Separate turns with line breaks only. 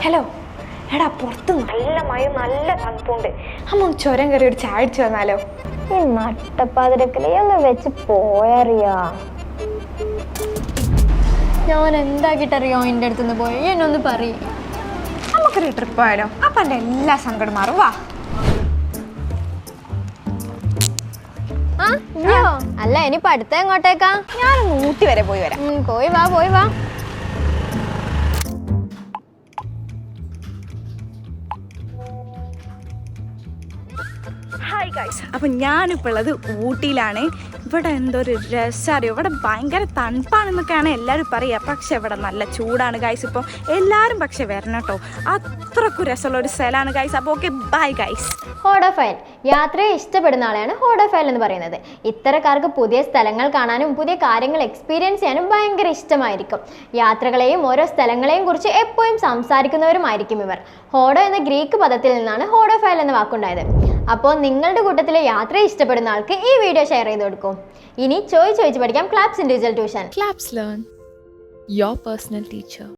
Hello എടാ, പുറത്ത് നല്ല മഴയും നല്ല തണുപ്പുണ്ട്. അമ്മ ഒന്ന് ചുരം കയറി ഒരു ചായ അടിച്ചു വന്നാലോ?
ഈ നട്ടപ്പാതിരക്കലേ ഒന്ന് വെച്ച് പോയറിയാ. ഞാൻ എന്താക്കിട്ടറിയോ എൻ്റെ അടുത്തുനിന്ന് പോയി എന്നൊന്ന് പറയും.
നമുക്കൊരു ട്രിപ്പ് ആയാലോ? അപ്പൊ എൻ്റെ എല്ലാ സങ്കടം മാറും. വാ.
അല്ല ഇനിയിപ്പോ അടുത്ത എങ്ങോട്ടേക്കാ?
ഞാനൊന്ന് ഊട്ടി വരെ പോയി വരാം.
പോയി വാ പോയി വാ.
ഹായ് ഗൈസ്, അപ്പം ഞാനിപ്പോൾ ഉള്ളത് ഊട്ടിയിലാണ്. ഇവിടെ എന്തോ ഒരു രസമറിയോ, ഇവിടെ ഭയങ്കര തണുപ്പാണെന്നൊക്കെയാണ് എല്ലാവരും പറയുക. പക്ഷെ ഇവിടെ നല്ല ചൂടാണ് ഗൈസ്. ഇപ്പോൾ എല്ലാവരും പക്ഷെ വരണം കേട്ടോ, അത്രക്കും രസമുള്ള ഒരു സ്ഥലമാണ് ഗൈസ്. അപ്പോൾ ഓക്കെ, ബൈ ഗൈസ്.
ഹോഡോഫൈൽ യാത്രയെ ഇഷ്ടപ്പെടുന്ന ആളെയാണ് ഹോഡോഫൈൽ എന്ന് പറയുന്നത്. ഇത്തരക്കാർക്ക് പുതിയ സ്ഥലങ്ങൾ കാണാനും പുതിയ കാര്യങ്ങൾ എക്സ്പീരിയൻസ് ചെയ്യാനും ഭയങ്കര ഇഷ്ടമായിരിക്കും. യാത്രകളെയും ഓരോ സ്ഥലങ്ങളെയും കുറിച്ച് എപ്പോഴും സംസാരിക്കുന്നവരുമായിരിക്കും ഇവർ. ഹോഡോ എന്ന ഗ്രീക്ക് പദത്തിൽ നിന്നാണ് ഹോഡോഫൈൽ എന്ന വാക്കുണ്ടായത്. അപ്പോൾ നിങ്ങളുടെ കൂട്ടത്തിലെ യാത്രയെ ഇഷ്ടപ്പെടുന്ന ആൾക്ക് ഈ വീഡിയോ ഷെയർ ചെയ്ത് കൊടുക്കും. ഇനി ചോദിച്ച് പഠിക്കാം claps individual tuition.
Claps Learn, your personal teacher.